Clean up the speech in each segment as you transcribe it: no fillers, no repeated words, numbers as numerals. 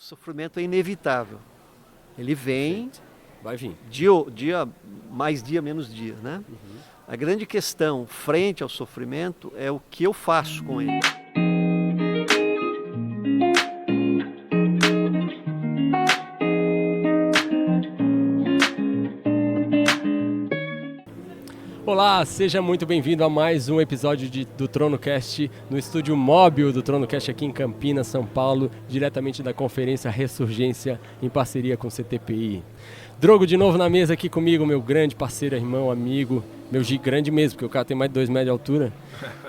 sofrimento é inevitável. Ele vem, vai vir. Mais dia, menos dia, né? A grande questão frente ao sofrimento é o que eu faço com ele. Olá, seja muito bem-vindo a mais um episódio do TronoCast, no estúdio móvel do TronoCast aqui em Campinas, São Paulo, diretamente da conferência Ressurgência, em parceria com o CTPI. Drogo de novo na mesa aqui comigo, meu grande parceiro, irmão, amigo, meu grande mesmo, porque o cara tem mais de 2 metros de altura.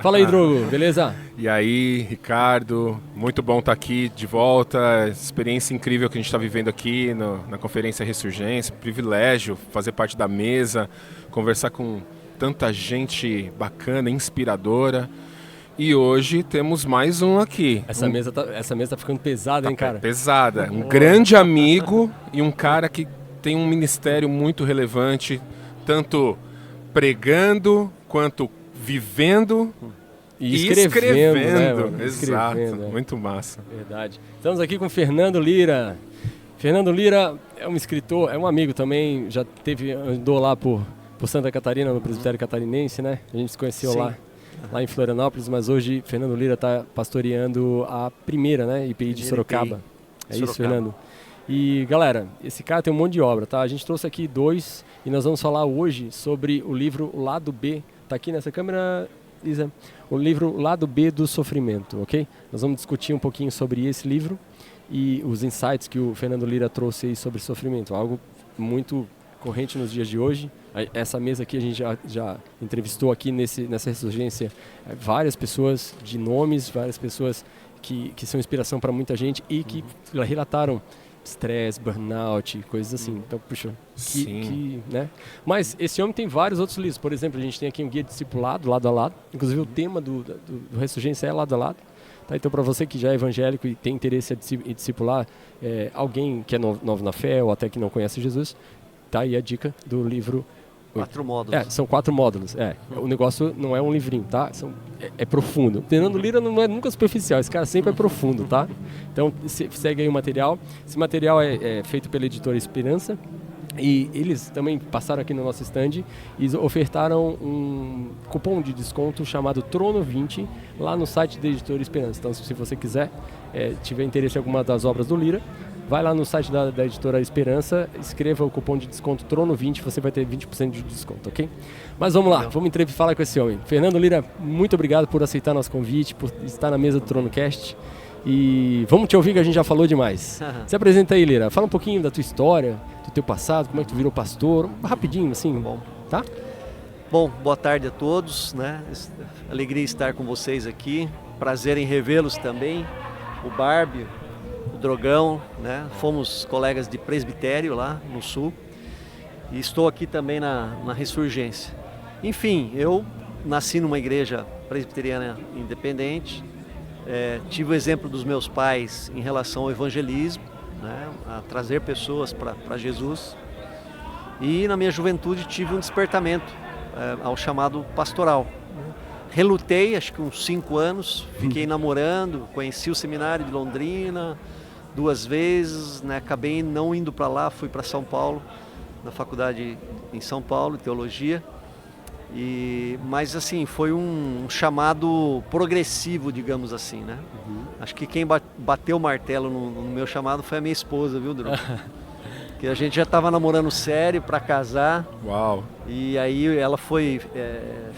Fala aí, Drogo, beleza? E aí, Ricardo, muito bom estar aqui de volta, experiência incrível que a gente está vivendo aqui na conferência Ressurgência, privilégio fazer parte da mesa, conversar com tanta gente bacana, inspiradora. E hoje temos mais um aqui. Essa mesa tá ficando pesada, hein, cara? Pesada. Um grande amigo e um cara que tem um ministério muito relevante, tanto pregando quanto vivendo e escrevendo. Né, Exato, escrevendo, muito massa. Verdade. Estamos aqui com Fernando Lira. Fernando Lira é um escritor, é um amigo também, já andou lá por Santa Catarina, no Presbitério Catarinense, né? A gente se conheceu lá em Florianópolis, mas hoje Fernando Lira está pastoreando a primeira, né, IPI de Sorocaba. É isso, Fernando? E, galera, esse cara tem um monte de obra, tá? A gente trouxe aqui 2 e nós vamos falar hoje sobre o livro Lado B. Tá aqui nessa câmera, Lisa? O livro Lado B do Sofrimento, ok? Nós vamos discutir um pouquinho sobre esse livro e os insights que o Fernando Lira trouxe aí sobre sofrimento. Algo muito corrente nos dias de hoje. Essa mesa aqui a gente já entrevistou aqui nessa ressurgência várias pessoas de nomes, várias pessoas que são inspiração para muita gente e que relataram estresse, burnout, coisas assim. Então, puxa, né? Mas esse homem tem vários outros livros. Por exemplo, a gente tem aqui um guia discipulado, lado a lado. Inclusive o tema do Ressurgência é lado a lado. Tá? Então, para você que já é evangélico e tem interesse em discipular alguém que é novo na fé ou até que não conhece Jesus, tá aí a dica do livro. 4 módulos. São 4 módulos. O negócio não é um livrinho, tá? É profundo. Fernando Lira não é nunca superficial, esse cara sempre é profundo, tá? Então segue aí o material. Esse material é feito pela editora Esperança e eles também passaram aqui no nosso stand e ofertaram um cupom de desconto chamado Trono20 lá no site da editora Esperança. Então, se você quiser, tiver interesse em alguma das obras do Lira, vai lá no site da editora Esperança, escreva o cupom de desconto Trono20, você vai ter 20% de desconto, ok? Mas vamos lá, vamos falar com esse homem. Fernando Lira, muito obrigado por aceitar nosso convite, por estar na mesa do TronoCast. E vamos te ouvir que a gente já falou demais. Se apresenta aí, Lira. Fala um pouquinho da tua história, do teu passado, como é que tu virou pastor, rapidinho assim, tá? Bom, boa tarde a todos, né? Alegria estar com vocês aqui, prazer em revê-los também, o Barbie, o Drogão, né? Fomos colegas de presbitério lá no Sul e estou aqui também na Ressurgência. Enfim, eu nasci numa igreja presbiteriana independente, tive o exemplo dos meus pais em relação ao evangelismo, né? A trazer pessoas para Jesus, e na minha juventude tive um despertamento ao chamado pastoral. Relutei, acho que uns 5 anos, fiquei namorando, conheci o seminário de Londrina 2 vezes, né? Acabei não indo para lá, fui para São Paulo, na faculdade em São Paulo, teologia. Mas assim, foi um chamado progressivo, digamos assim, né? Acho que quem bateu o martelo no meu chamado foi a minha esposa, viu, Drew? Que a gente já estava namorando sério para casar. Uau! E aí ela foi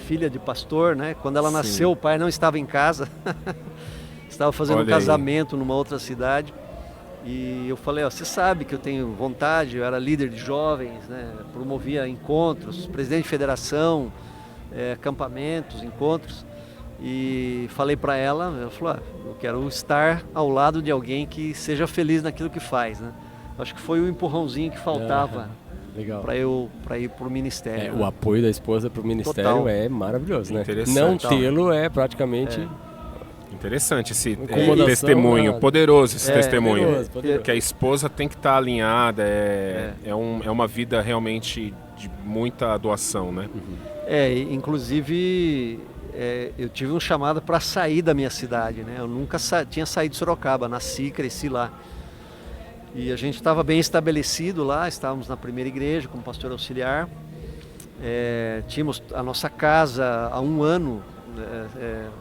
filha de pastor, né? Quando ela nasceu, o pai não estava em casa. Estava fazendo um casamento numa outra cidade. E eu falei, você sabe que eu tenho vontade, eu era líder de jovens, né? Promovia encontros, presidente de federação, acampamentos, encontros. E falei para ela falou, eu quero estar ao lado de alguém que seja feliz naquilo que faz, né? Acho que foi o empurrãozinho que faltava para eu ir para o ministério. O apoio da esposa para o ministério Total. É maravilhoso, né? Interessante. Não tê-lo é praticamente... Interessante esse testemunho, poderoso esse testemunho. Poderoso. Que a esposa tem que estar alinhada, é uma vida realmente de muita doação, né? Inclusive eu tive um chamado para sair da minha cidade, né? Eu nunca tinha saído de Sorocaba, nasci, cresci lá. E a gente estava bem estabelecido lá, estávamos na primeira igreja como pastor auxiliar. Tínhamos a nossa casa há 1 ano,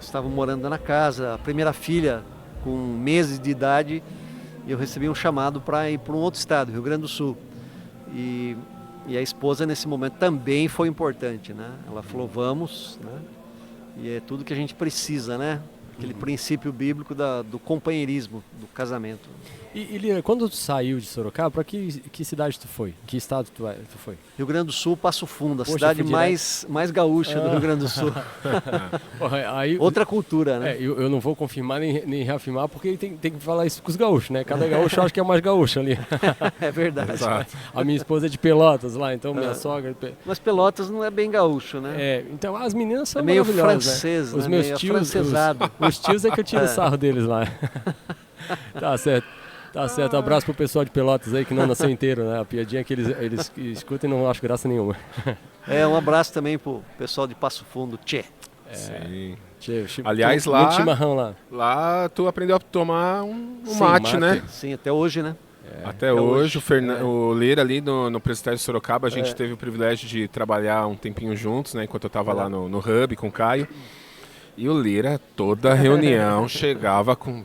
estávamos morando na casa, a primeira filha com meses de idade, e eu recebi um chamado para ir para um outro estado, Rio Grande do Sul. E a esposa nesse momento também foi importante, né? Ela falou, vamos, né? E é tudo que a gente precisa, né? Aquele princípio bíblico do companheirismo, do casamento. E Lira, quando tu saiu de Sorocaba, para que cidade tu foi? Que estado tu foi? Rio Grande do Sul, Passo Fundo, a Poxa, cidade fui mais gaúcha do Rio Grande do Sul. Aí, Outra cultura, né? Eu não vou confirmar nem reafirmar, porque tem que falar isso com os gaúchos, né? Cada gaúcho acha que é mais gaúcho ali. É verdade. Exato. A minha esposa é de Pelotas lá, então minha sogra... Mas Pelotas não é bem gaúcho, né? Então as meninas são meio maravilhosas, francês, né? Os né? meus Meio tios, afrancesado. os tios é que eu tiro sarro deles lá. Tá certo. Tá certo, abraço pro pessoal de Pelotas aí que não nasceu inteiro, né? A piadinha que eles escutam e não acho graça nenhuma. Um abraço também pro pessoal de Passo Fundo, tchê. Sim. Aliás, lá, muito chimarrão lá. Lá tu aprendeu a tomar um Sim, mate, né? Sim, até hoje, né? Até hoje. O Lira ali no Presbitério de Sorocaba, a gente teve o privilégio de trabalhar um tempinho juntos, né? Enquanto eu estava lá no Hub com o Caio. E o Lira, toda reunião, chegava com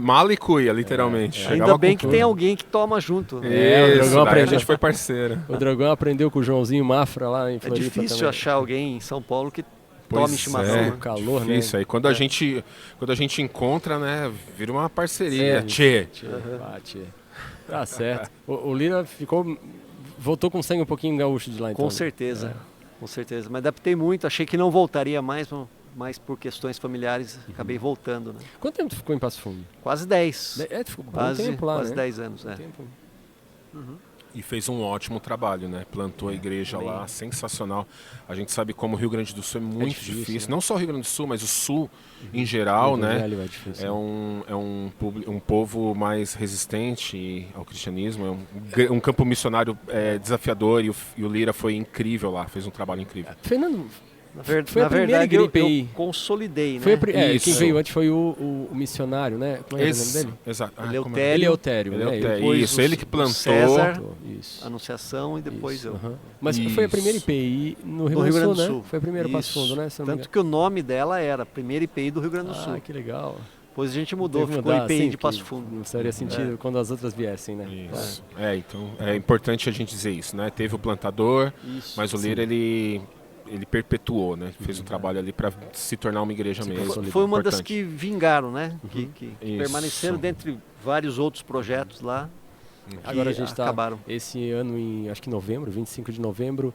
mala e cuia, literalmente. Ainda bem que tem alguém que toma junto. Né? O Dragão daí a gente foi parceiro. O Dragão aprendeu com o Joãozinho Mafra lá em É Floripa difícil também. achar alguém em São Paulo que Pois tome chimarrão. é. Né? O calor, Isso né? aí, quando a gente encontra, né, vira uma parceria. Tchê. Tchê. Tá certo. O Lira voltou com sangue um pouquinho gaúcho de lá, então. Com certeza, com certeza. Mas adaptei muito, achei que não voltaria mais, mas por questões familiares acabei voltando. Né? Quanto tempo tu ficou em Passo Fundo? Quase 10. Tu ficou bom Quase, tempo lá, quase né? 10 anos. Tempo. E fez um ótimo trabalho, né? Plantou a igreja lá, sensacional. A gente sabe como o Rio Grande do Sul é muito difícil. né? Não só o Rio Grande do Sul, mas o Sul em geral, né? Difícil, É um povo mais resistente ao cristianismo. É um campo missionário desafiador e o Lira foi incrível lá, fez um trabalho incrível. Fernando, Foi a primeira gripe eu aí. consolidei, né? Foi quem Isso. veio antes foi o missionário, né? Como é o nome dele? Exato. Eleutério. Eleutério. Isso, ele que plantou. César, Isso. Anunciação e depois Isso, eu. aham. Mas foi a primeira IPI no Rio Grande do Sul, né? Foi a primeira Passo Isso. Fundo, né? Se eu não me Tanto que o nome dela era Primeira IPI do Rio Grande do Sul. que legal. Depois a gente mudou, Teve que ficou mudar, IPI assim, de Passo que Fundo. Não faria sentido quando as outras viessem, né? Isso. Então é importante a gente dizer isso, né? Teve o plantador, Isso. mas o Lira ele perpetuou, né? Fez um trabalho ali para se tornar uma igreja mesmo. Foi uma das Importante. que vingaram, né? Que Isso. permaneceram dentre vários outros projetos lá. Agora a gente está acabaram. esse ano acho que novembro, 25 de novembro,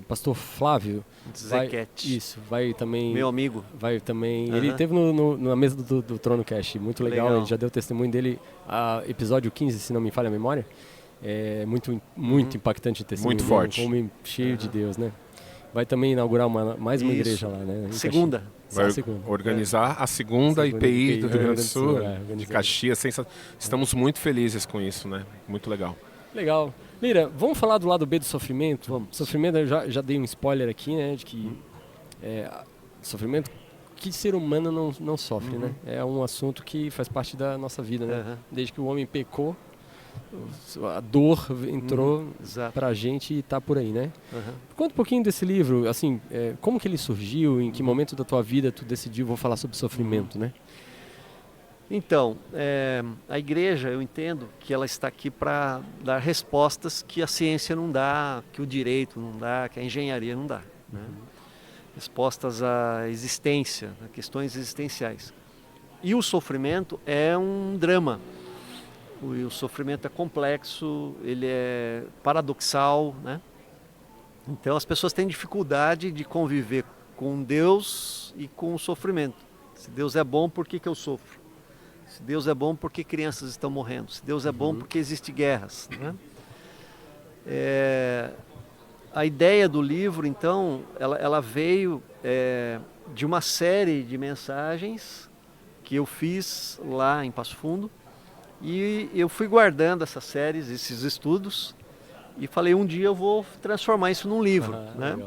Pastor Flávio Zequete, vai também. meu amigo. Vai também. Aham. Ele esteve na mesa do Trono Cast, muito legal. Ele já deu testemunho dele, episódio 15, se não me falha a memória. É muito impactante o testemunho. Muito dele, forte. Um homem cheio de Deus, né? Vai também inaugurar mais uma Isso. igreja lá, né? Em Segunda. Vai segunda. organizar a segunda Segunda IPI do Rio Grande do Sul, organizar. de Caxias. Estamos muito felizes com isso, né? Muito legal. Legal. Lira, vamos falar do lado B do sofrimento? Vamos. Sofrimento, eu já dei um spoiler aqui, né? De que sofrimento, que ser humano não sofre, né? É um assunto que faz parte da nossa vida, né? Desde que o homem pecou, a dor entrou Exato. pra gente e tá por aí, né? Conta um pouquinho desse livro, assim, como que ele surgiu, em que momento da tua vida tu decidiu, vou falar sobre sofrimento, né? Então, a igreja, eu entendo que ela está aqui para dar respostas que a ciência não dá, que o direito não dá, que a engenharia não dá. Né? Respostas à existência, a questões existenciais. E o sofrimento é um drama. O sofrimento é complexo, ele é paradoxal, né? Então as pessoas têm dificuldade de conviver com Deus e com o sofrimento. Se Deus é bom, por que eu sofro? Se Deus é bom, por que crianças estão morrendo? Se Deus é bom, por que existem guerras? Né? A ideia do livro, então, ela veio de uma série de mensagens que eu fiz lá em Passo Fundo. E eu fui guardando essas séries, esses estudos, e falei, um dia eu vou transformar isso num livro. Né?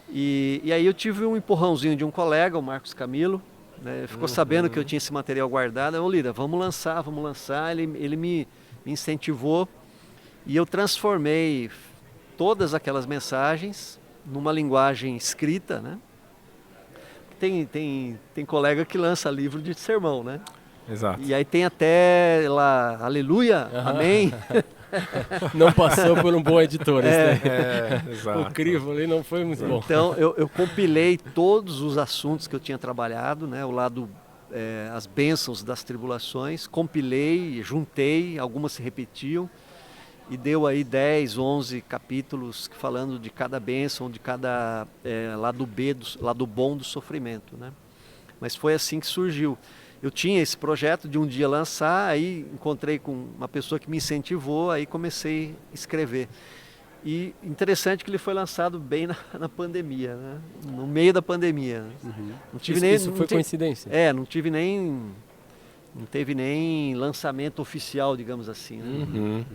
E aí eu tive um empurrãozinho de um colega, o Marcos Camilo, né? Ele ficou sabendo que eu tinha esse material guardado. Ô Lira, vamos lançar. Ele me incentivou e eu transformei todas aquelas mensagens numa linguagem escrita, né? Tem colega que lança livro de sermão, né? Exato. E aí tem até lá, aleluia, amém. Não passou por um bom editor. Exato. O crivo ali não foi muito bom. Então eu compilei todos os assuntos que eu tinha trabalhado, né? O lado, as bênçãos das tribulações, compilei, juntei, algumas se repetiam. E deu aí 10, 11 capítulos falando de cada bênção, de cada lado B, lado bom do sofrimento, né? Mas foi assim que surgiu. Eu tinha esse projeto de um dia lançar, aí encontrei com uma pessoa que me incentivou, aí comecei a escrever. E interessante que ele foi lançado bem na pandemia, né? No meio da pandemia. Uhum. Não tive Isso foi coincidência? Não teve nem lançamento oficial, digamos assim, né? Uhum.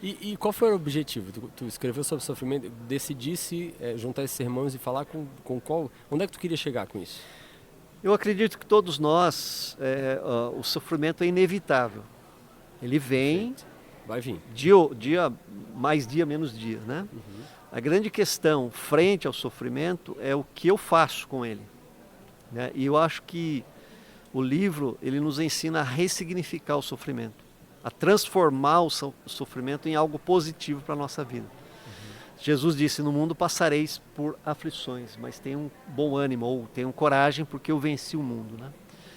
E qual foi o objetivo? Tu escreveu sobre sofrimento, decidisse juntar esses sermões e falar com qual... Onde é que tu queria chegar com isso? Eu acredito que todos nós, o sofrimento é inevitável. Ele vem, vai vir. Dia mais dia, menos dia, né? Uhum. A grande questão frente ao sofrimento é o que eu faço com ele, né? E eu acho que o livro, ele nos ensina a ressignificar o sofrimento, a transformar o sofrimento em algo positivo para a nossa vida. Jesus disse, no mundo passareis por aflições, mas tenham bom ânimo, ou tenham coragem, porque eu venci o mundo, né?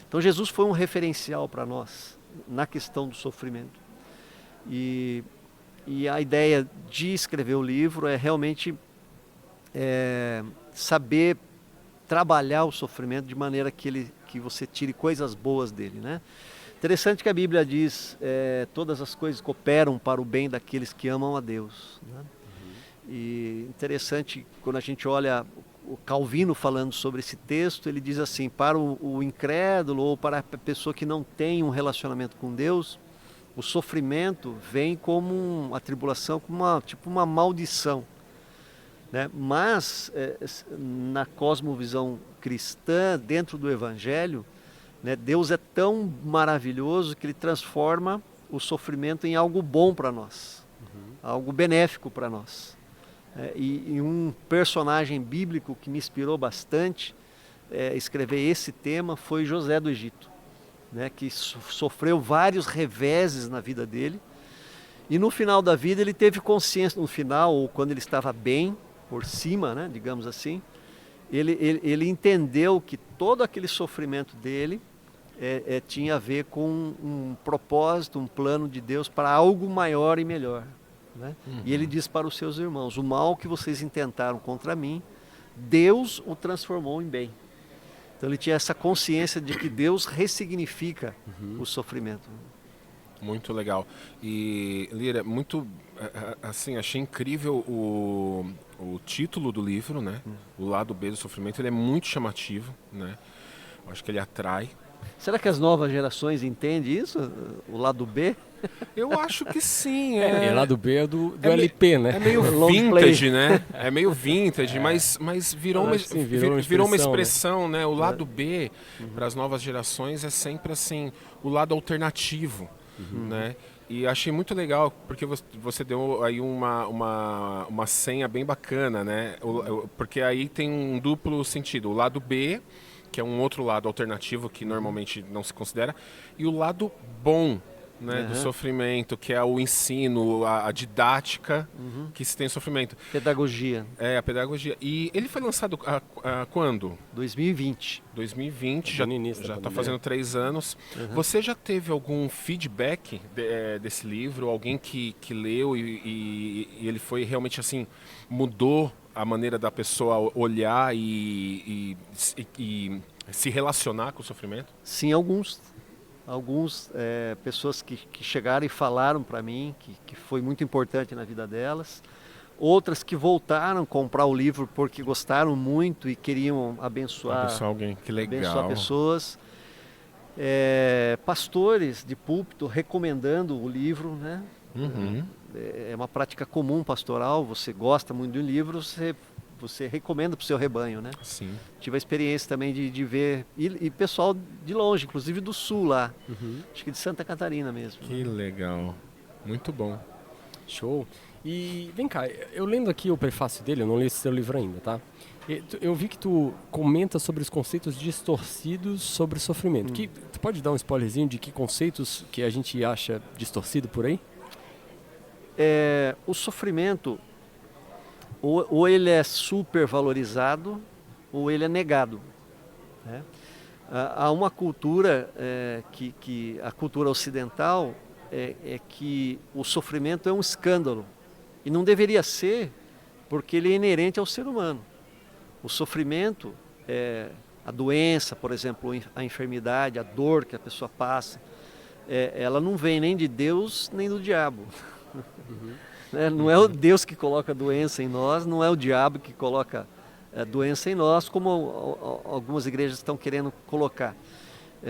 Então Jesus foi um referencial para nós, na questão do sofrimento. E a ideia de escrever o livro é realmente saber trabalhar o sofrimento de maneira que você tire coisas boas dele, né? Interessante que a Bíblia diz, todas as coisas cooperam para o bem daqueles que amam a Deus, né? E interessante, quando a gente olha o Calvino falando sobre esse texto, ele diz assim, para o incrédulo ou para a pessoa que não tem um relacionamento com Deus, o sofrimento vem como a tribulação, como uma maldição, né? Mas na cosmovisão cristã, dentro do Evangelho, né, Deus é tão maravilhoso que Ele transforma o sofrimento em algo bom para nós, algo benéfico para nós. E um personagem bíblico que me inspirou bastante escrever esse tema foi José do Egito, né, que sofreu vários reveses na vida dele, e no final da vida ele teve consciência, no final, ou quando ele estava bem, por cima, né, digamos assim, ele entendeu que todo aquele sofrimento dele tinha a ver com um propósito, um plano de Deus para algo maior e melhor, né? E ele diz para os seus irmãos, o mal que vocês intentaram contra mim, Deus o transformou em bem. Então ele tinha essa consciência de que Deus ressignifica o sofrimento. Muito legal. E, Lira, muito, assim, achei incrível o título do livro, né? O lado B do sofrimento, ele é muito chamativo, né? Eu acho que ele atrai. Será que as novas gerações entendem isso? O lado B? Eu acho que sim. O lado B é do LP, né? É meio vintage, né? É meio vintage, mas virou uma expressão, né? O lado B, para as novas gerações, é sempre assim, o lado alternativo, né? E achei muito legal, porque você deu aí uma senha bem bacana, né? Porque aí tem um duplo sentido. O lado B, que é um outro lado alternativo que normalmente não se considera, e o lado bom, né, do sofrimento, que é o ensino, a didática que se tem sofrimento. Pedagogia. A pedagogia. E ele foi lançado quando? 2020. 2020, já está fazendo 3 anos. Você já teve algum feedback desse livro? Alguém que leu e ele foi realmente assim, mudou a maneira da pessoa olhar e se relacionar com o sofrimento? Sim, alguns pessoas que chegaram e falaram para mim que foi muito importante na vida delas. Outras que voltaram a comprar o livro porque gostaram muito e queriam abençoar alguém. Que legal. Abençoar pessoas. Pastores de púlpito recomendando o livro, né? É uma prática comum pastoral. Você gosta muito de um livro, você você recomenda para o seu rebanho, né? Sim. Tive a experiência também de ver, e pessoal de longe, inclusive do sul lá, acho que de Santa Catarina mesmo. Que legal. Muito bom. Show. E vem cá, eu lendo aqui o prefácio dele, eu não li esse seu livro ainda, tá? Eu vi que tu comenta sobre os conceitos distorcidos sobre o sofrimento. Tu pode dar um spoilerzinho de que conceitos que a gente acha distorcido por aí? O sofrimento, ou ele é super valorizado, ou ele é negado, né? Há uma cultura, que a cultura ocidental, é que o sofrimento é um escândalo. E não deveria ser, porque ele é inerente ao ser humano. O sofrimento, a doença, por exemplo, a enfermidade, a dor que a pessoa passa, ela não vem nem de Deus nem do diabo. Não é o Deus que coloca a doença em nós, não é o diabo que coloca a doença em nós, como algumas igrejas estão querendo colocar.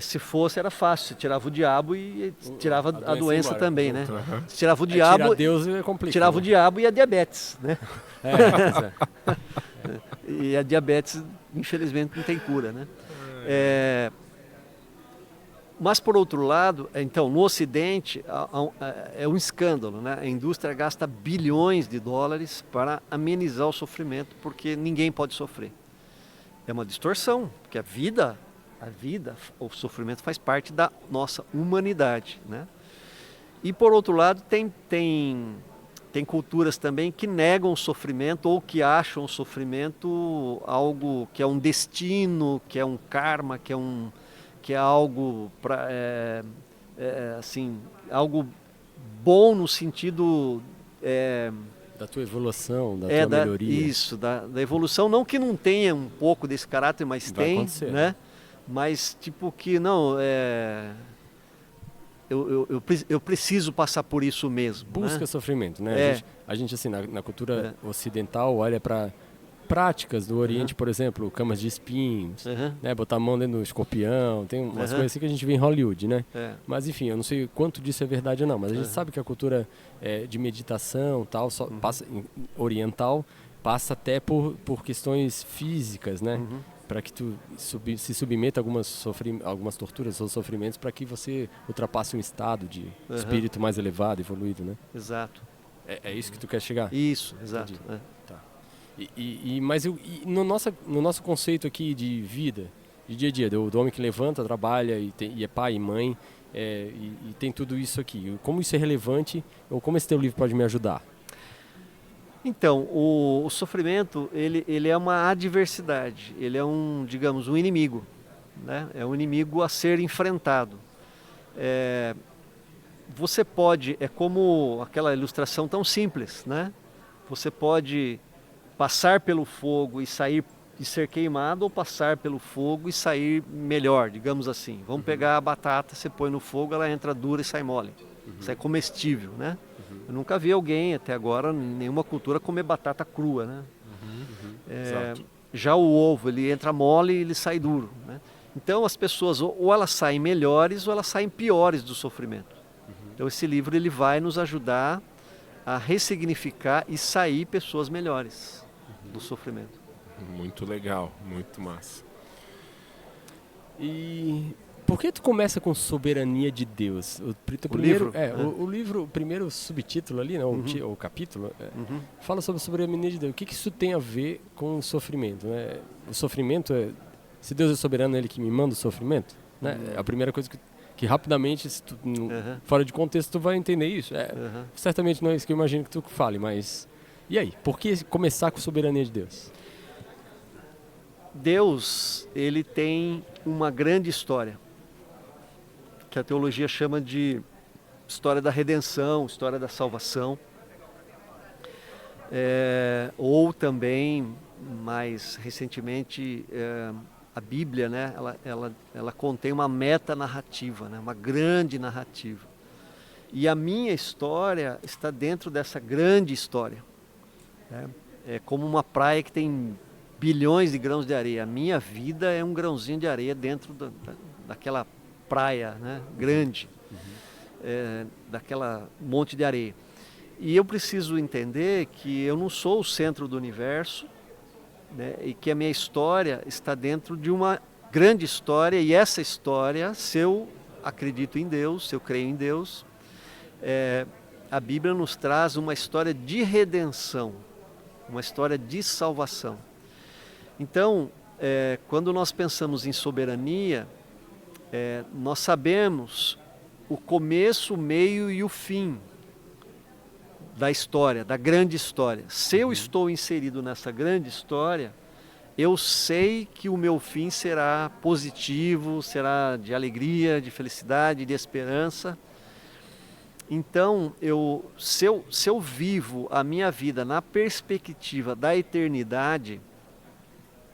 Se fosse, era fácil, você tirava o diabo e tirava a doença embora, também, né? Se tirava o diabo, tirar Deus é complicado, tirava, né? O diabo e a diabetes, né? Pois é. E a diabetes, infelizmente, não tem cura, né? Mas, por outro lado, então, no Ocidente, é um escândalo, né? A indústria gasta bilhões de dólares para amenizar o sofrimento, porque ninguém pode sofrer. É uma distorção, porque a vida, o sofrimento faz parte da nossa humanidade, né? E, por outro lado, tem culturas também que negam o sofrimento ou que acham o sofrimento algo que é um destino, que é um karma, que é algo assim, algo bom no sentido da tua evolução, da tua melhoria. Isso, da evolução, não que não tenha um pouco desse caráter, mas vai tem, acontecer, né? Mas tipo que não, eu preciso passar por isso mesmo. Busca, né? Sofrimento, né? A gente assim, na cultura ocidental, olha para práticas do Oriente, por exemplo, camas de espinhos, né? Botar a mão dentro do escorpião, tem umas coisas assim que a gente vê em Hollywood, né? Mas enfim, eu não sei quanto disso é verdade ou não, mas a gente sabe que a cultura de meditação, tal, passa oriental, passa até por questões físicas, né? Para que tu se submeta a algumas torturas ou sofrimentos para que você ultrapasse um estado de espírito mais elevado, evoluído, né? Exato. É isso que tu quer chegar? Isso, exato. Tá. Mas no nosso conceito aqui de vida, de dia a dia, do homem que levanta, trabalha e é pai e mãe, e tem tudo isso aqui. Como isso é relevante ou como esse teu livro pode me ajudar? Então, o sofrimento, ele é uma adversidade, ele é digamos, um inimigo, né? É um inimigo a ser enfrentado. Você pode, é como aquela ilustração tão simples, né? Você pode passar pelo fogo e ser queimado, ou passar pelo fogo e sair melhor, digamos assim. Vamos pegar a batata, você põe no fogo, ela entra dura e sai mole, sai comestível, né? Eu nunca vi alguém até agora, em nenhuma cultura, comer batata crua, né? Já o ovo, ele entra mole e ele sai duro, né? Então as pessoas, ou elas saem melhores ou elas saem piores do sofrimento. Então esse livro ele vai nos ajudar a ressignificar e sair pessoas melhores do sofrimento. Muito legal, muito massa. E por que tu começa com Soberania de Deus? O livro, o primeiro subtítulo ali, né, o capítulo, fala sobre a soberania de Deus. O que isso tem a ver com o sofrimento, né? O sofrimento se Deus é soberano, é Ele que me manda o sofrimento, né? É a primeira coisa que rapidamente, se tu, fora de contexto, tu vai entender isso. Certamente não é isso que eu imagino que tu fale, mas e aí? Por que começar com a soberania de Deus? Deus, ele tem uma grande história, que a teologia chama de história da redenção, história da salvação. Ou também, mais recentemente, a Bíblia, né, ela contém uma metanarrativa, né, uma grande narrativa. E a minha história está dentro dessa grande história. É como uma praia que tem bilhões de grãos de areia. A minha vida é um grãozinho de areia dentro daquela praia, né, grande, daquela monte de areia. E eu preciso entender que eu não sou o centro do universo, né? E que a minha história está dentro de uma grande história, e essa história, se eu acredito em Deus, se eu creio em Deus, a Bíblia nos traz uma história de redenção, uma história de salvação. Então, quando nós pensamos em soberania, nós sabemos o começo, o meio e o fim da história, da grande história. Se eu estou inserido nessa grande história, eu sei que o meu fim será positivo, será de alegria, de felicidade, de esperança. Então, se eu vivo a minha vida na perspectiva da eternidade,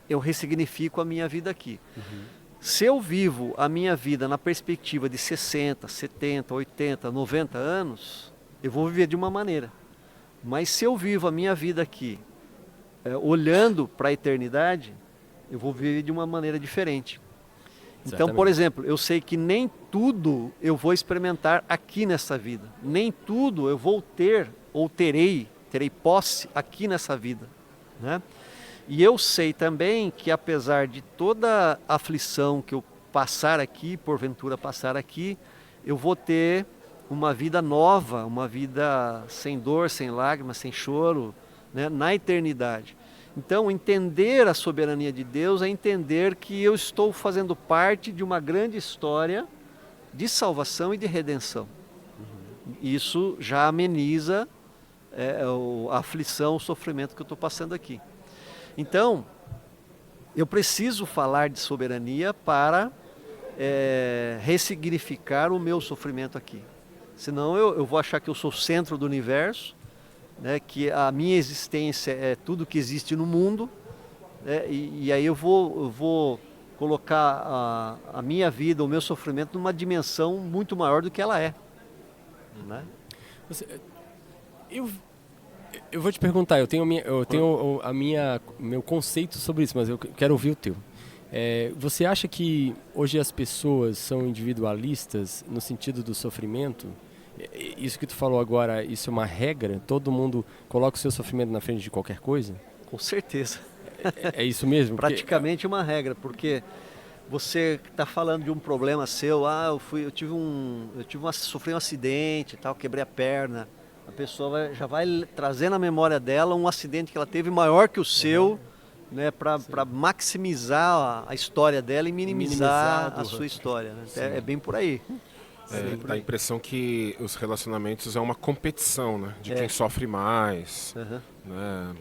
eu ressignifico a minha vida aqui. Se eu vivo a minha vida na perspectiva de 60, 70, 80, 90 anos, eu vou viver de uma maneira. Mas se eu vivo a minha vida aqui, olhando para a eternidade, eu vou viver de uma maneira diferente. Então, por exemplo, eu sei que nem tudo eu vou experimentar aqui nessa vida. Nem tudo eu vou ter ou terei posse aqui nessa vida, né? E eu sei também que apesar de toda a aflição que eu passar aqui, porventura passar aqui, eu vou ter uma vida nova, uma vida sem dor, sem lágrimas, sem choro, né, na eternidade. Então, entender a soberania de Deus é entender que eu estou fazendo parte de uma grande história de salvação e de redenção. Isso já ameniza a aflição, o sofrimento que eu estou passando aqui. Então, eu preciso falar de soberania para ressignificar o meu sofrimento aqui. Senão eu vou achar que eu sou o centro do universo, né, que a minha existência é tudo que existe no mundo, né, e aí eu vou colocar a minha vida, o meu sofrimento numa dimensão muito maior do que ela é. Né? Eu vou te perguntar, eu tenho meu conceito sobre isso, mas eu quero ouvir o teu. Você acha que hoje as pessoas são individualistas no sentido do sofrimento? Isso que tu falou agora, isso é uma regra? Todo mundo coloca o seu sofrimento na frente de qualquer coisa? Com certeza. É isso mesmo? Praticamente uma regra, porque você está falando de um problema seu, sofri um acidente, tal, quebrei a perna. A pessoa já vai trazer na memória dela um acidente que ela teve maior que o seu, né, para maximizar a história dela e minimizar a sua história. Né? É bem por aí. Dá a impressão que os relacionamentos é uma competição, né, de quem sofre mais. Né?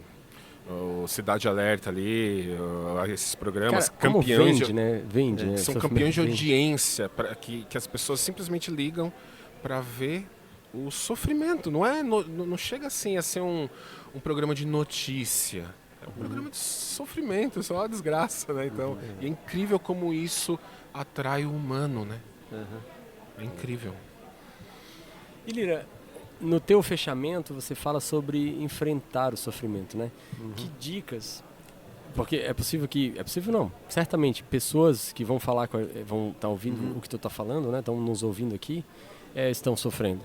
O Cidade Alerta ali, esses programas, cara, campeões vende, né? Vende, né? São campeões de audiência, que as pessoas simplesmente ligam para ver o sofrimento. Não chega assim a ser um programa de notícia. É um programa de sofrimento, só uma desgraça, né? Então, e é incrível como isso atrai o humano, né? É incrível. E Lira, no teu fechamento você fala sobre enfrentar o sofrimento, né? Que dicas? Porque é possível não, certamente pessoas que vão estar ouvindo o que tu está falando, né? Estão nos ouvindo aqui, estão sofrendo.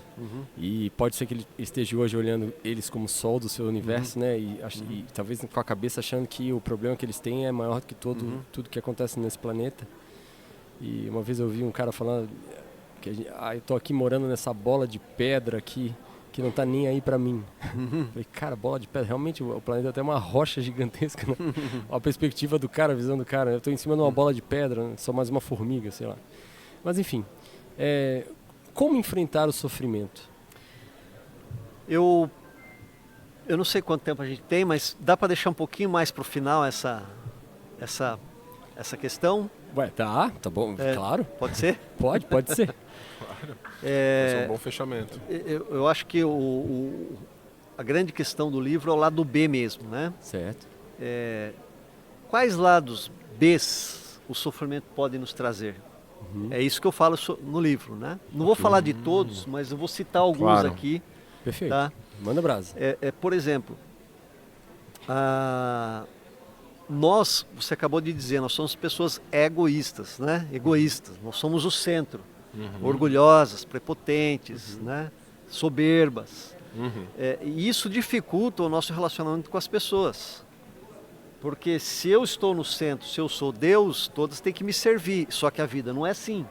E pode ser que ele esteja hoje olhando eles como sol do seu universo, né? E talvez com a cabeça achando que o problema que eles têm é maior do que tudo que acontece nesse planeta. E uma vez eu ouvi um cara falando que eu tô aqui morando nessa bola de pedra aqui, que não tá nem aí pra mim. Falei, cara, bola de pedra, realmente o planeta é até uma rocha gigantesca, né? A perspectiva do cara, a visão do cara, eu tô em cima de uma bola de pedra, né? Só mais uma formiga, sei lá. Mas enfim, como enfrentar o sofrimento? Eu não sei quanto tempo a gente tem, mas dá para deixar um pouquinho mais pro final essa questão? Ué, tá bom, claro. Pode ser? Pode ser. Claro. É um bom fechamento. Eu acho que a grande questão do livro é o lado B mesmo, né? Certo. Quais lados Bs o sofrimento pode nos trazer? É isso que eu falo no livro, né? Não vou falar de todos, mas eu vou citar alguns aqui. Perfeito. Tá? Manda brasa. Por exemplo, você acabou de dizer, nós somos pessoas egoístas, né? Egoístas, nós somos o centro. Orgulhosas, prepotentes, né? Soberbas. E isso dificulta o nosso relacionamento com as pessoas. Porque se eu estou no centro, se eu sou Deus, todos têm que me servir. Só que a vida não é assim,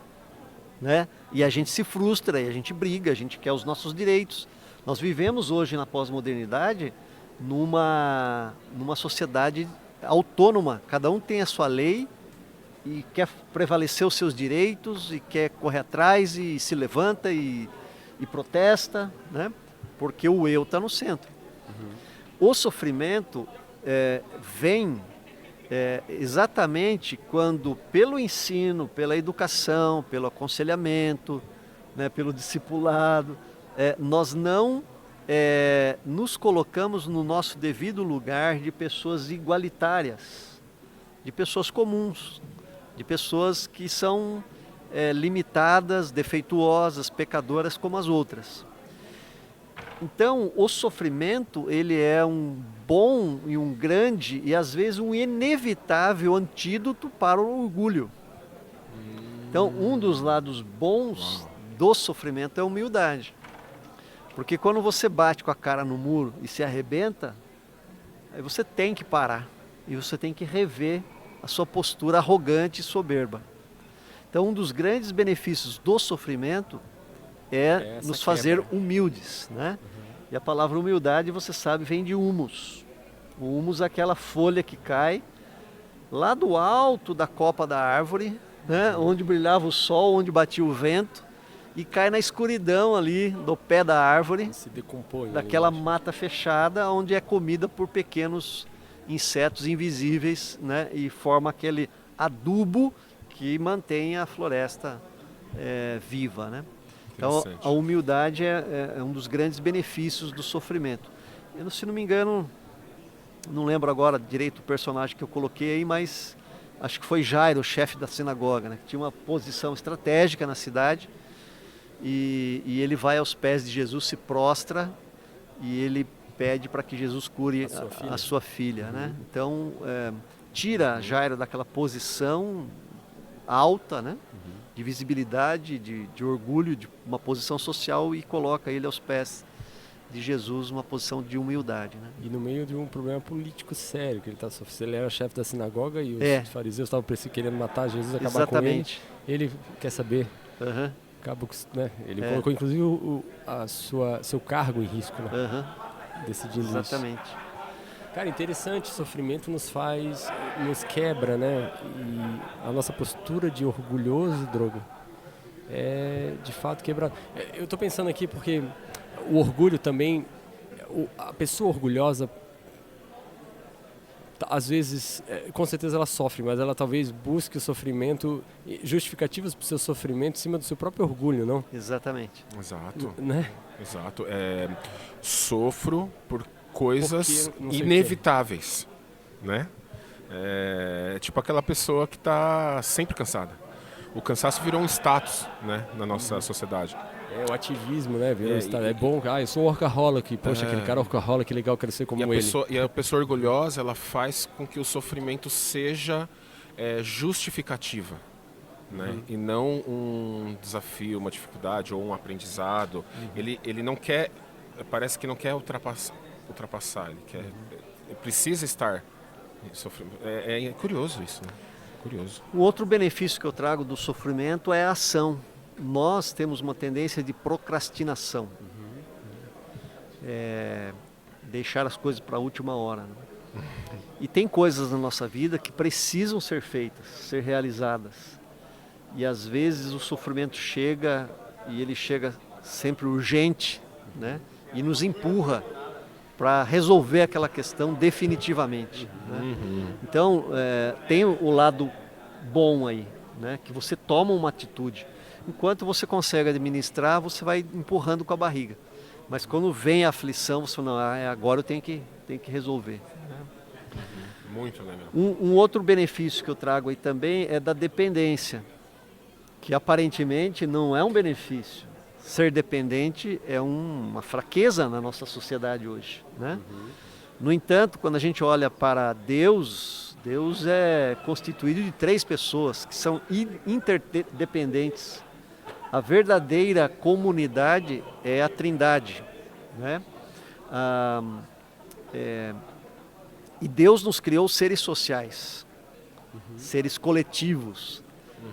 né? E a gente se frustra, e a gente briga, a gente quer os nossos direitos. Nós vivemos hoje na pós-modernidade numa sociedade autônoma. Cada um tem a sua lei e quer prevalecer os seus direitos e quer correr atrás e se levanta e protesta, né? Porque o eu está no centro. O sofrimento vem exatamente quando, pelo ensino, pela educação, pelo aconselhamento, né, pelo discipulado, nós não nos colocamos no nosso devido lugar de pessoas igualitárias, de pessoas comuns, de pessoas que são limitadas, defeituosas, pecadoras como as outras. Então, o sofrimento, ele é um bom e um grande e às vezes um inevitável antídoto para o orgulho. Então, um dos lados bons do sofrimento é a humildade. Porque quando você bate com a cara no muro e se arrebenta, aí você tem que parar e você tem que rever a sua postura arrogante e soberba. Então, um dos grandes benefícios do sofrimento é nos fazer humildes, né? E a palavra humildade, você sabe, vem de humus. O humus é aquela folha que cai lá do alto da copa da árvore, né? Onde brilhava o sol, onde batia o vento, e cai na escuridão ali do pé da árvore, se decompõe, daquela mata fechada, onde é comida por pequenos insetos invisíveis, né? E forma aquele adubo que mantém a floresta viva, né? Então, a humildade é um dos grandes benefícios do sofrimento. Eu, se não me engano, não lembro agora direito o personagem que eu coloquei aí, mas acho que foi Jairo, o chefe da sinagoga, né, que tinha uma posição estratégica na cidade, e ele vai aos pés de Jesus, se prostra, e ele pede para que Jesus cure a sua filha. Né? Então, tira Jairo daquela posição alta, né? De visibilidade, de orgulho, de uma posição social, e coloca ele aos pés de Jesus, uma posição de humildade. Né? E no meio de um problema político sério, que ele está sofrendo. Ele era chefe da sinagoga e os fariseus estavam querendo matar Jesus, acabar Exatamente. com ele. Ele quer saber. Acabou, né? Ele colocou inclusive seu cargo em risco, né? Decidindo Exatamente. isso. Cara, interessante, o sofrimento nos quebra, né? E a nossa postura de orgulhoso, Drogo, é de fato quebrada. Eu estou pensando aqui porque o orgulho também, a pessoa orgulhosa, às vezes, com certeza ela sofre, mas ela talvez busque o sofrimento, justificativas para o seu sofrimento em cima do seu próprio orgulho, não? Exatamente. Exato. Né? Exato. Sofro por coisas inevitáveis, né? Tipo aquela pessoa que está sempre cansada. O cansaço virou um status, né, na nossa sociedade. O ativismo, né? Virou status. É bom, eu sou um workaholic. Poxa, aquele cara workaholic, legal, quero ser como ele. E a pessoa orgulhosa, ela faz com que o sofrimento seja justificativa, né? E não um desafio, uma dificuldade ou um aprendizado. Ele não quer, parece que não quer ultrapassar, ele precisa estar em sofrimento. É curioso isso, né? Curioso. O outro benefício que eu trago do sofrimento é a ação. Nós temos uma tendência de procrastinação, deixar as coisas para a última hora, né? E tem coisas na nossa vida que precisam ser feitas, ser realizadas, e às vezes o sofrimento chega, e ele chega sempre urgente, né? E nos empurra para resolver aquela questão definitivamente, né? Então, tem o lado bom aí, né? Que você toma uma atitude. Enquanto você consegue administrar, você vai empurrando com a barriga. Mas quando vem a aflição, você fala, não, agora eu tenho que resolver. Muito legal. Um outro benefício que eu trago aí também é da dependência, que aparentemente não é um benefício. Ser dependente é uma fraqueza na nossa sociedade hoje, né? No entanto, quando a gente olha para Deus, Deus é constituído de 3 pessoas que são interdependentes. A verdadeira comunidade é a Trindade, né? E Deus nos criou seres sociais, seres coletivos.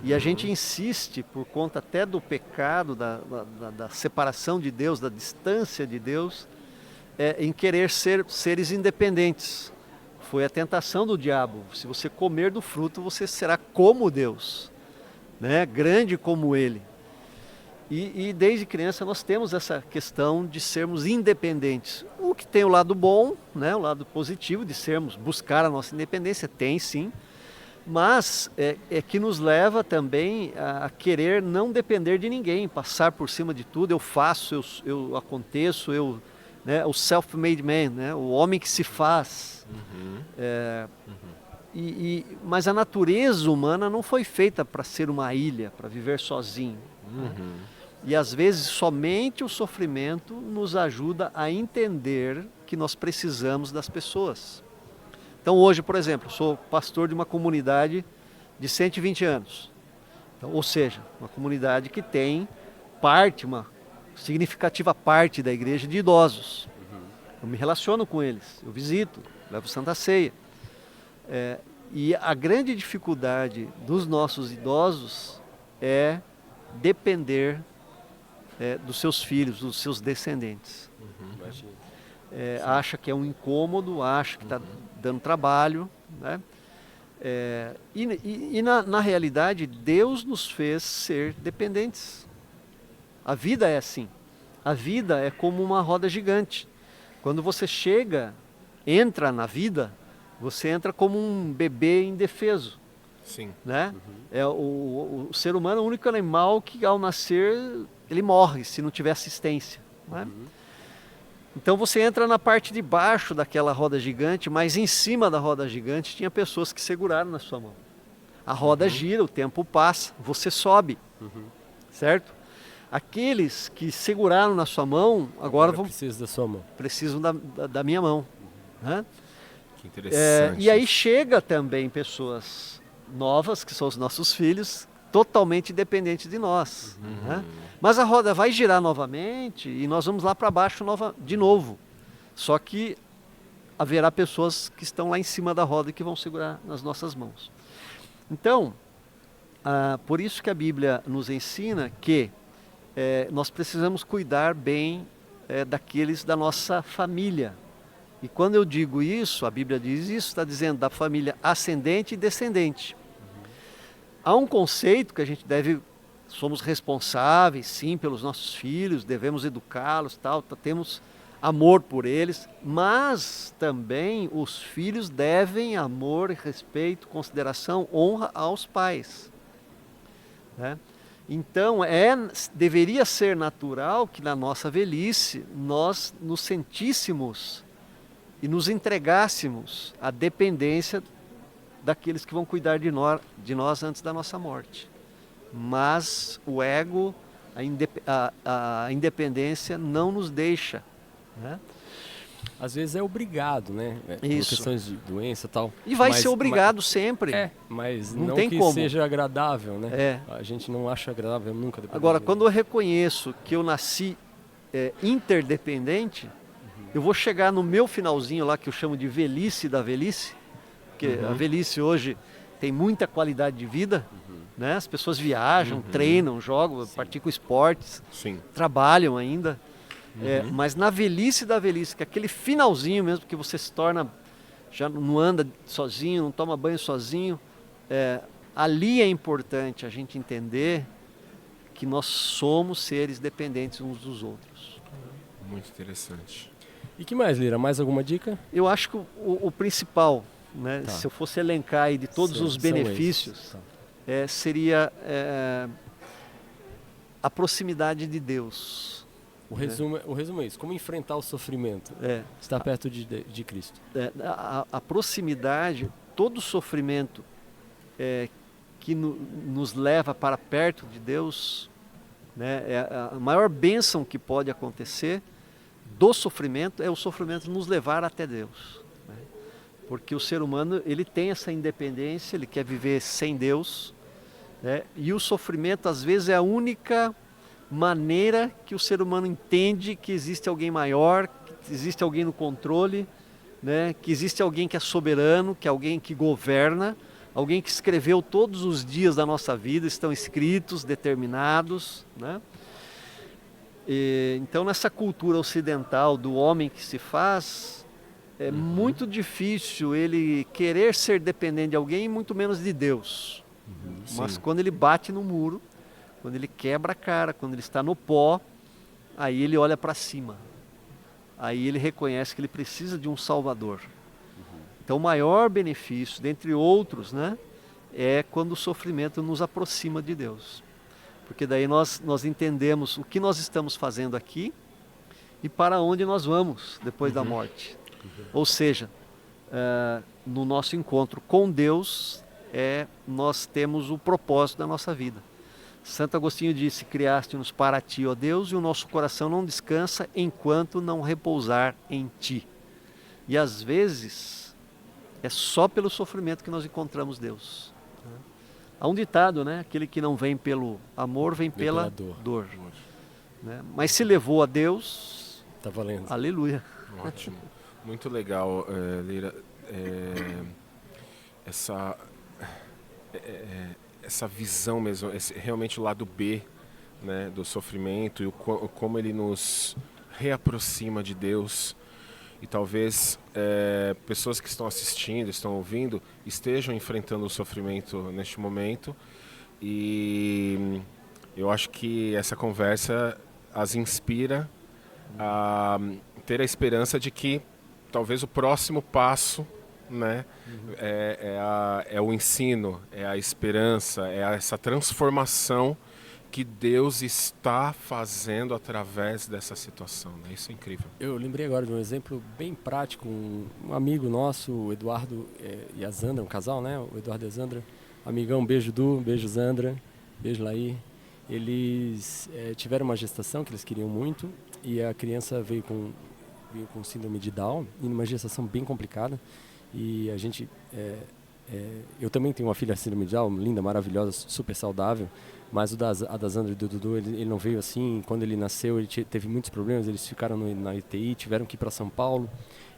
E a gente insiste, por conta até do pecado, da separação de Deus, da distância de Deus, em querer ser seres independentes. Foi a tentação do diabo. Se você comer do fruto, você será como Deus, né? Grande como Ele. E desde criança nós temos essa questão de sermos independentes. O que tem o lado bom, né? O lado positivo de buscar a nossa independência, tem sim. Mas é que nos leva também a querer não depender de ninguém, passar por cima de tudo. Eu faço, eu aconteço, né? O self-made man, né? O homem que se faz. Mas a natureza humana não foi feita para ser uma ilha, para viver sozinho. Né? E às vezes somente o sofrimento nos ajuda a entender que nós precisamos das pessoas. Então hoje, por exemplo, eu sou pastor de uma comunidade de 120 anos. Então, ou seja, uma comunidade que tem uma significativa parte da igreja de idosos. Eu me relaciono com eles, eu visito, levo Santa Ceia. E a grande dificuldade dos nossos idosos é depender dos seus filhos, dos seus descendentes. Acha que é um incômodo, acha que está dando trabalho, né? Na realidade, Deus nos fez ser dependentes. A vida é assim. A vida é como uma roda gigante. Quando você entra na vida, você entra como um bebê indefeso. Sim. Né? O ser humano é o único animal que ao nascer ele morre se não tiver assistência. Né? Então você entra na parte de baixo daquela roda gigante, mas em cima da roda gigante tinha pessoas que seguraram na sua mão. A roda gira, o tempo passa, você sobe, certo? Aqueles que seguraram na sua mão agora precisam da sua mão. Precisam da minha mão. Né? Que interessante. E aí chega também pessoas novas, que são os nossos filhos, totalmente dependentes de nós. Né? Mas a roda vai girar novamente e nós vamos lá para baixo de novo. Só que haverá pessoas que estão lá em cima da roda e que vão segurar nas nossas mãos. Então, por isso que a Bíblia nos ensina que nós precisamos cuidar bem daqueles da nossa família. E quando eu digo isso, a Bíblia diz isso, está dizendo da família ascendente e descendente. Há um conceito que a gente somos responsáveis, sim, pelos nossos filhos, devemos educá-los, temos amor por eles, mas também os filhos devem amor, respeito, consideração, honra aos pais. Né? Então, deveria ser natural que na nossa velhice nós nos sentíssemos e nos entregássemos à dependência daqueles que vão cuidar de nós antes da nossa morte. Mas o ego, a independência não nos deixa. Né? Às vezes é obrigado, né? Por questões de doença e tal. E vai ser obrigado sempre. Mas não tem que como. Seja agradável, né? A gente não acha agradável nunca. Agora, quando eu reconheço que eu nasci interdependente, eu vou chegar no meu finalzinho lá, que eu chamo de velhice da velhice, porque a velhice hoje tem muita qualidade de vida, né? As pessoas viajam, treinam, jogam, praticam esportes, trabalham ainda. Mas na velhice da velhice, que é aquele finalzinho mesmo, que você se torna, já não anda sozinho, não toma banho sozinho, ali é importante a gente entender que nós somos seres dependentes uns dos outros. Muito interessante. E que mais, Lira? Mais alguma dica? Eu acho que o principal, né, se eu fosse elencar aí de todos os benefícios, seria a proximidade de Deus. O resumo é isso, como enfrentar o sofrimento, estar perto de Cristo. A proximidade, todo sofrimento que nos leva para perto de Deus, né, a maior bênção que pode acontecer do sofrimento é o sofrimento nos levar até Deus. Né? Porque o ser humano ele tem essa independência, ele quer viver sem Deus, né? E o sofrimento às vezes é a única maneira que o ser humano entende que existe alguém maior, que existe alguém no controle, né, que existe alguém que é soberano, que é alguém que governa, alguém que escreveu todos os dias da nossa vida, estão escritos, determinados, né? Então, nessa cultura ocidental do homem que se faz, é muito difícil ele querer ser dependente de alguém, muito menos de Deus. Mas quando ele bate no muro, quando ele quebra a cara, quando ele está no pó, aí ele olha para cima. Aí ele reconhece que ele precisa de um Salvador. Então, o maior benefício, dentre outros, né, é quando o sofrimento nos aproxima de Deus. Porque daí nós entendemos o que nós estamos fazendo aqui e para onde nós vamos depois da morte. Ou seja, no nosso encontro com Deus, nós temos o propósito da nossa vida. Santo Agostinho disse: criaste-nos para ti, ó Deus, e o nosso coração não descansa enquanto não repousar em ti. E às vezes é só pelo sofrimento que nós encontramos Deus. Há um ditado, né? Aquele que não vem pelo amor, vem pela dor. Né? Mas se levou a Deus, tá valendo. Aleluia. Ótimo. Muito legal, Lira. Essa visão mesmo, realmente o lado B, né, do sofrimento e como ele nos reaproxima de Deus. E talvez pessoas que estão assistindo, estão ouvindo, estejam enfrentando o sofrimento neste momento. E eu acho que essa conversa as inspira a ter a esperança de que talvez o próximo passo, né, é o ensino, é a esperança, é essa transformação que Deus está fazendo através dessa situação, né? Isso é incrível. Eu lembrei agora de um exemplo bem prático. Um amigo nosso, o Eduardo e a Zandra, um casal, né? O Eduardo e a Zandra. Amigão, beijo Du, beijo Zandra, beijo Laí. Eles tiveram uma gestação que eles queriam muito e a criança veio com síndrome de Down, e numa gestação bem complicada. E a gente... eu também tenho uma filha síndrome de Down, linda, maravilhosa, super saudável. Mas a da Zandra e do Dudu, ele não veio assim. Quando ele nasceu, ele teve muitos problemas. Eles ficaram na UTI, tiveram que ir para São Paulo.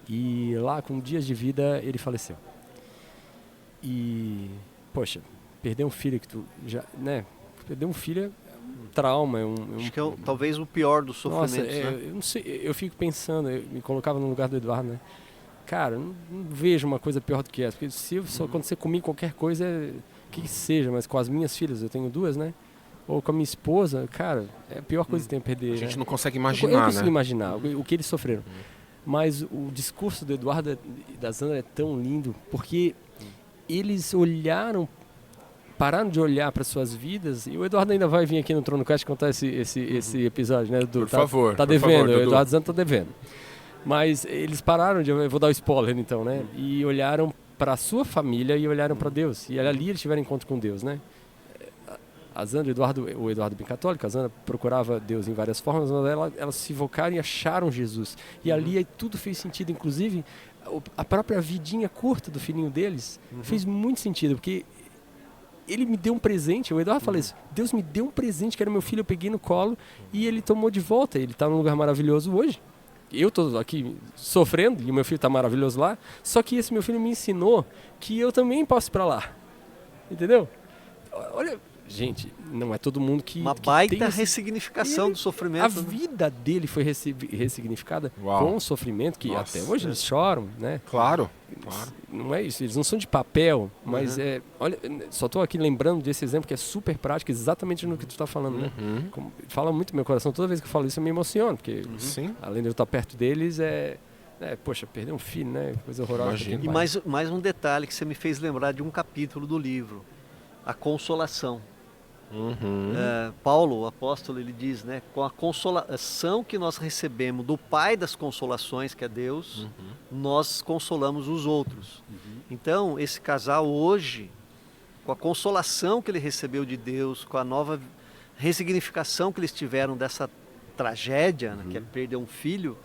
E lá, com dias de vida, ele faleceu. E, poxa, perder um filho que tu já, né? Perder um filho é um trauma. Acho que é talvez o pior dos sofrimentos, né? Eu não sei, eu fico pensando, eu me colocava no lugar do Eduardo, né? Cara, não vejo uma coisa pior do que essa. Porque se acontecer comigo qualquer coisa, que seja, mas com as minhas filhas, eu tenho 2, né? Ou com a minha esposa, cara, é a pior coisa que tem a perder. A gente né? não consegue imaginar, eu consigo né? imaginar o que eles sofreram. Mas o discurso do Eduardo e da Zandra é tão lindo, porque eles pararam de olhar para suas vidas, e o Eduardo ainda vai vir aqui no TronoCast contar esse episódio, né? Por favor. Tá devendo, favor, o Eduardo Zandra tá devendo. Mas eles pararam eu vou dar o spoiler então, né? E olharam para a sua família e olharam para Deus. E ali eles tiveram encontro com Deus, né? A Zandra e o Eduardo bem católico, a Zandra procurava Deus em várias formas, mas elas se invocaram e acharam Jesus. E ali tudo fez sentido, inclusive a própria vidinha curta do filhinho deles fez muito sentido, porque ele me deu um presente, o Eduardo fala isso, Deus me deu um presente que era meu filho, eu peguei no colo e ele tomou de volta, ele está num lugar maravilhoso hoje. Eu estou aqui sofrendo e o meu filho está maravilhoso lá, só que esse meu filho me ensinou que eu também posso ir para lá. Entendeu? Olha, gente, não é todo mundo que... Uma baita ressignificação do sofrimento. A vida dele foi ressignificada com o sofrimento, que até hoje eles choram, né? Claro. Não é isso, eles não são de papel, mas olha, só estou aqui lembrando desse exemplo que é super prático, exatamente no que tu está falando, né? Fala muito no meu coração, toda vez que eu falo isso eu me emociono, porque além de eu estar perto deles, poxa, perder um filho, né? Coisa horrorosa. E mais um detalhe que você me fez lembrar de um capítulo do livro, a consolação. Paulo, o apóstolo, ele diz, né, com a consolação que nós recebemos do Pai das consolações, que é Deus, nós consolamos os outros. Então, esse casal hoje, com a consolação que ele recebeu de Deus, com a nova ressignificação que eles tiveram dessa tragédia, né, que é perder um filho,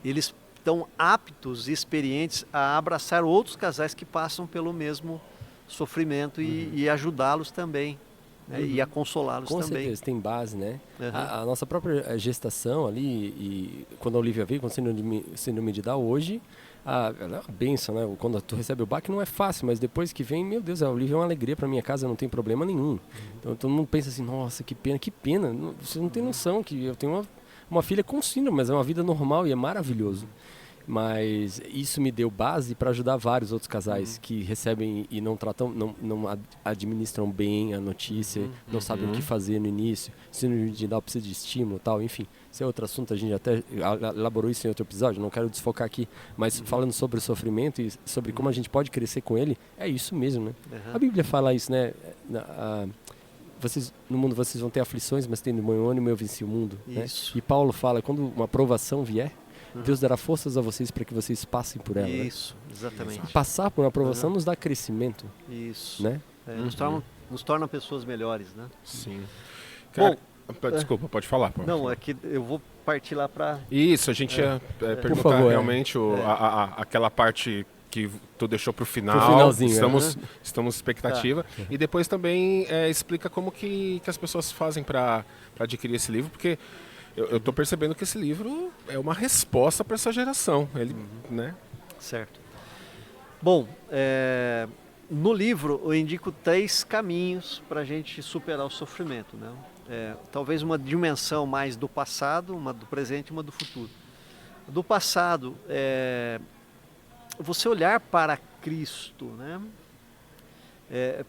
eles estão aptos e experientes a abraçar outros casais que passam pelo mesmo sofrimento e ajudá-los também. né? E a consolá-los Com também. certeza, tem base, né? Uhum. A nossa própria gestação ali, e quando a Olivia veio com síndrome de Down hoje, ela é uma bênção, né? Quando tu recebe o baque não é fácil, mas depois que vem, meu Deus, a Olivia é uma alegria para minha casa, não tem problema nenhum. Então todo mundo pensa assim, nossa, que pena. Você não tem noção que eu tenho uma filha com síndrome, mas é uma vida normal e é maravilhoso. Mas isso me deu base para ajudar vários outros casais que recebem e não tratam, não administram bem a notícia, não sabem o que fazer no início, síndrome de Down precisa de estímulo, tal, enfim. Esse é outro assunto, a gente até elaborou isso em outro episódio, não quero desfocar aqui, mas falando sobre o sofrimento e sobre como a gente pode crescer com ele, é isso mesmo, né? A Bíblia fala isso, né? No mundo vocês vão ter aflições, mas tendo bom ânimo eu venci o mundo. Né? E Paulo fala, quando uma provação vier, Deus dará forças a vocês para que vocês passem por ela. Isso, né? Exatamente. Passar por uma provação nos dá crescimento. Isso. Né? Nos torna pessoas melhores, né? Sim. Bom, desculpa, pode falar. Não, é que eu vou partir lá para... Isso, a gente ia perguntar favor, realmente aquela parte que tu deixou para o final. Pro finalzinho, estamos expectativa. Tá. E depois também explica como que as pessoas fazem para adquirir esse livro, porque eu estou percebendo que esse livro é uma resposta para essa geração. Ele, né? Certo. Bom, no livro eu indico 3 caminhos para a gente superar o sofrimento, né? Talvez uma dimensão mais do passado, uma do presente e uma do futuro. Do passado, você olhar para Cristo, né?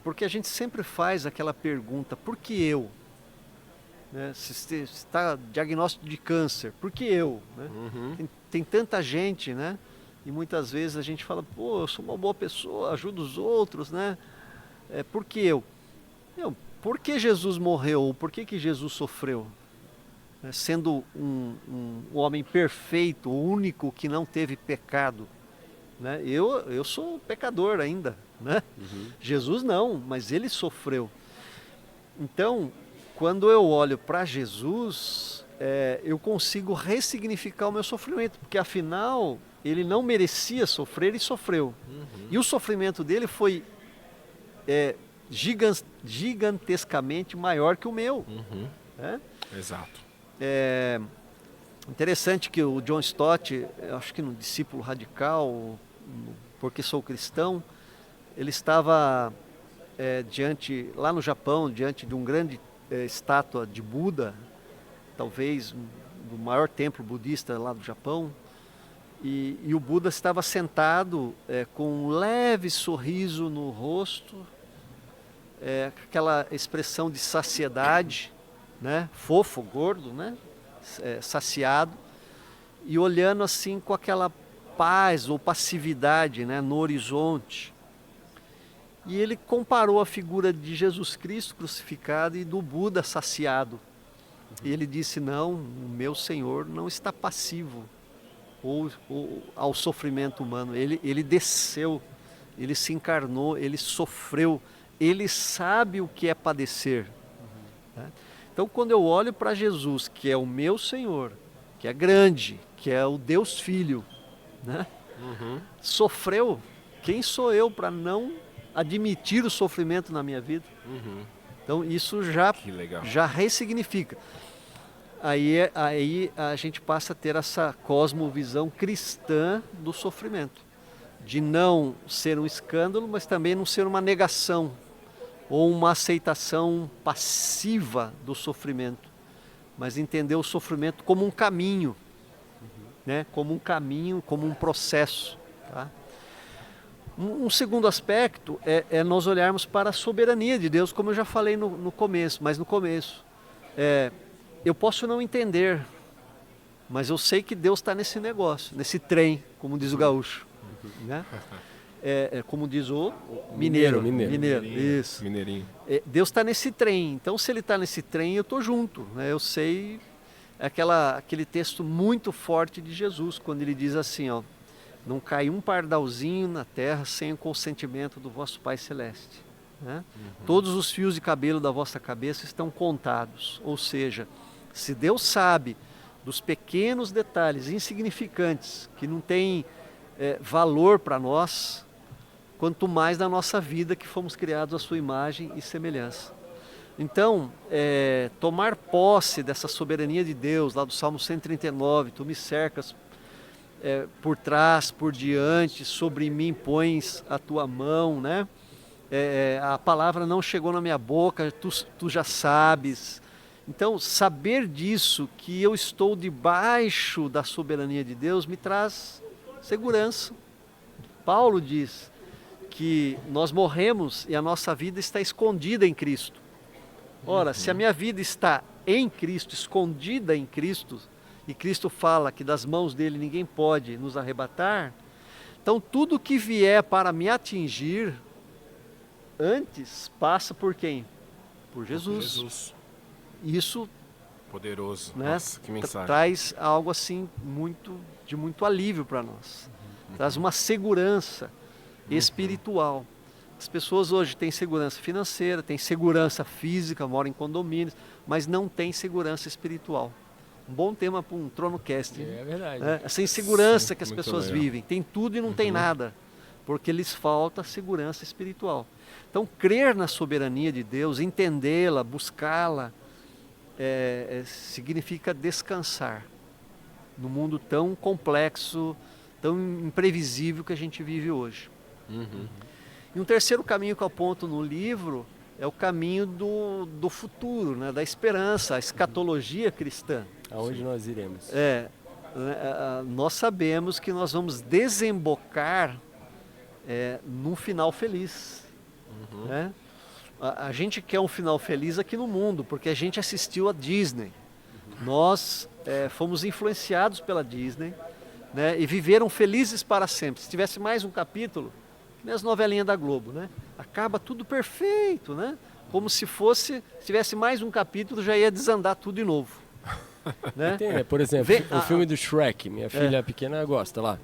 Porque a gente sempre faz aquela pergunta, por que eu? Né? Se está diagnóstico de câncer, por que eu? Né? Tem tanta gente, né? E muitas vezes a gente fala, pô, eu sou uma boa pessoa, ajudo os outros, né? Por que eu? Por que Jesus morreu? Por que Jesus sofreu? Sendo um homem perfeito, o único que não teve pecado. Né? Eu sou pecador ainda, né? Jesus não, mas ele sofreu. Então, quando eu olho para Jesus, eu consigo ressignificar o meu sofrimento, porque afinal ele não merecia sofrer e sofreu. E o sofrimento dele foi gigantescamente maior que o meu. Exato. Interessante que o John Stott, acho que no Discípulo Radical, Porque Sou Cristão, ele estava lá no Japão, diante de um grande estátua de Buda, talvez do maior templo budista lá do Japão, e o Buda estava sentado com um leve sorriso no rosto, aquela expressão de saciedade, né? Fofo, gordo, né? Saciado, e olhando assim com aquela paz ou passividade, né? No horizonte. E ele comparou a figura de Jesus Cristo crucificado e do Buda saciado. E ele disse, não, o meu Senhor não está passivo ou ao sofrimento humano. Ele desceu, ele se encarnou, ele sofreu, ele sabe o que é padecer. Né? Então, quando eu olho para Jesus, que é o meu Senhor, que é grande, que é o Deus Filho, né? Sofreu, quem sou eu para não admitir o sofrimento na minha vida? Então, isso já ressignifica. Aí a gente passa a ter essa cosmovisão cristã do sofrimento, de não ser um escândalo, mas também não ser uma negação ou uma aceitação passiva do sofrimento, mas entender o sofrimento como um caminho, né? Como um caminho, como um processo. Tá? Um segundo aspecto é nós olharmos para a soberania de Deus, como eu já falei no começo, mas no começo. Eu posso não entender, mas eu sei que Deus está nesse negócio, nesse trem, como diz o gaúcho. Né? Como diz o mineiro. Isso. Mineirinho. Deus está nesse trem, então se ele está nesse trem, eu estou junto. Né? Eu sei aquele texto muito forte de Jesus, quando ele diz assim, ó, não cai um pardalzinho na terra sem o consentimento do vosso Pai Celeste. Né? Todos os fios de cabelo da vossa cabeça estão contados. Ou seja, se Deus sabe dos pequenos detalhes insignificantes, que não têm valor para nós, quanto mais na nossa vida que fomos criados à sua imagem e semelhança. Então, tomar posse dessa soberania de Deus, lá do Salmo 139, tu me cercas por trás, por diante, sobre mim pões a tua mão, né? A palavra não chegou na minha boca, tu já sabes. Então, saber disso, que eu estou debaixo da soberania de Deus, me traz segurança. Paulo diz que nós morremos e a nossa vida está escondida em Cristo. Ora, se a minha vida está em Cristo, escondida em Cristo, e Cristo fala que das mãos dele ninguém pode nos arrebatar, então tudo que vier para me atingir, antes passa por quem? Por Jesus. Isso poderoso, né, nossa, que mensagem. Traz algo assim de muito alívio para nós. Traz uma segurança espiritual. As pessoas hoje têm segurança financeira, têm segurança física, moram em condomínios, mas não têm segurança espiritual. Um bom tema para um TronoCast. É verdade. Essa insegurança que as muito pessoas legal. vivem. Tem tudo e não tem nada, porque lhes falta segurança espiritual. Então, crer na soberania de Deus, entendê-la, buscá-la, significa descansar no mundo tão complexo, tão imprevisível que a gente vive hoje. E um terceiro caminho que eu aponto no livro é o caminho do futuro, né, da esperança, a escatologia cristã. Aonde nós iremos? Nós sabemos que nós vamos desembocar num final feliz. Né? A gente quer um final feliz aqui no mundo, porque a gente assistiu a Disney. Nós fomos influenciados pela Disney, né, e viveram felizes para sempre. Se tivesse mais um capítulo, que nem as novelinhas da Globo, né? Acaba tudo perfeito, né? Como se tivesse mais um capítulo, já ia desandar tudo de novo. Né? Tem, né? Por exemplo, o filme do Shrek, minha filha pequena gosta lá.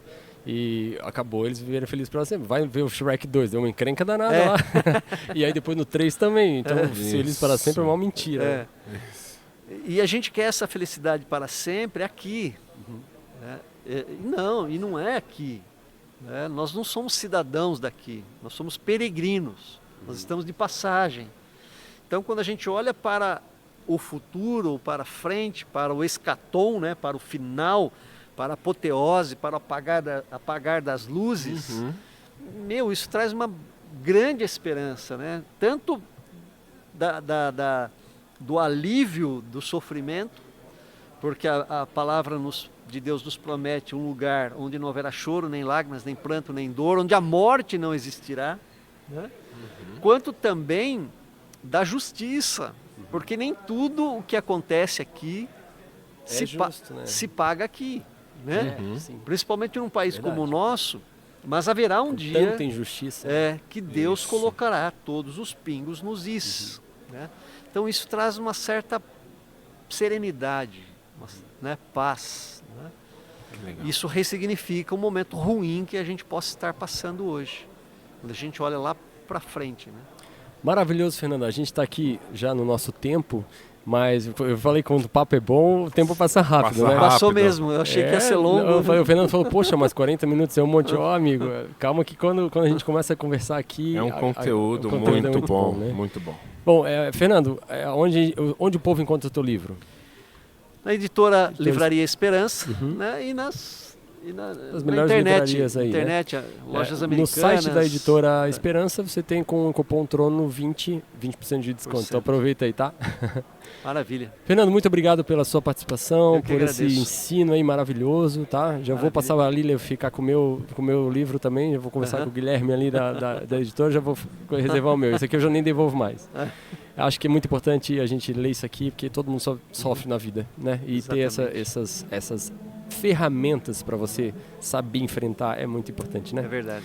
E acabou, eles viveram felizes para sempre. Vai ver o Shrek 2, deu uma encrenca danada lá. E aí depois no 3 também. Então, feliz para sempre é uma mentira. E a gente quer essa felicidade para sempre aqui. Né? E não é aqui. Né? Nós não somos cidadãos daqui, nós somos peregrinos. Nós estamos de passagem. Então, quando a gente olha para o futuro, para frente, para o escatom, né? Para o final, para a apoteose, para o apagar das luzes, isso traz uma grande esperança, né? Tanto do alívio do sofrimento, porque a palavra de Deus nos promete um lugar onde não haverá choro, nem lágrimas, nem pranto, nem dor, onde a morte não existirá, né? Quanto também da justiça, porque nem tudo o que acontece aqui se paga aqui. Né? Principalmente num país como o nosso, mas haverá um dia tanta injustiça, que Deus colocará todos os pingos nos is. Né? Então isso traz uma certa serenidade, né? Paz. Né? Isso ressignifica um momento ruim que a gente possa estar passando hoje, quando a gente olha lá para frente. Né? Maravilhoso, Fernando. A gente está aqui já no nosso tempo. Mas eu falei que quando o papo é bom, o tempo passa rápido, né? Passou mesmo, eu achei que ia ser longo. O Fernando falou, poxa, mas 40 minutos é um monte. Amigo, calma que quando a gente começa a conversar aqui... É um conteúdo, muito bom, né? Muito bom. Bom, Fernando, onde o povo encontra o teu livro? Na editora Livraria Esperança, né? E na internet, lojas americanas. No site da editora Esperança, você tem com o cupom TRONO 20% de desconto. Então aproveita aí, tá? Maravilha. Fernando, muito obrigado pela sua participação, por agradeço. esse ensino aí maravilhoso, tá? Já vou passar a Lília ficar com o meu livro também, já vou conversar com o Guilherme ali da editora, já vou reservar o meu. Esse aqui eu já nem devolvo mais. Acho que é muito importante a gente ler isso aqui, porque todo mundo sofre na vida, né? E exatamente. Ter essas ferramentas para você saber enfrentar é muito importante, né? É verdade.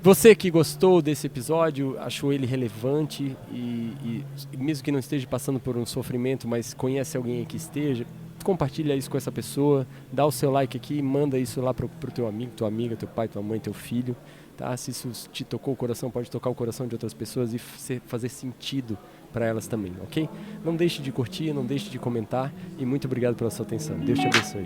Você que gostou desse episódio, achou ele relevante e mesmo que não esteja passando por um sofrimento, mas conhece alguém que esteja, compartilha isso com essa pessoa, dá o seu like aqui, manda isso lá pro teu amigo, tua amiga, teu pai, tua mãe, teu filho, tá? Se isso te tocou o coração, pode tocar o coração de outras pessoas e fazer sentido para elas também, ok? Não deixe de curtir, não deixe de comentar e muito obrigado pela sua atenção. Deus te abençoe.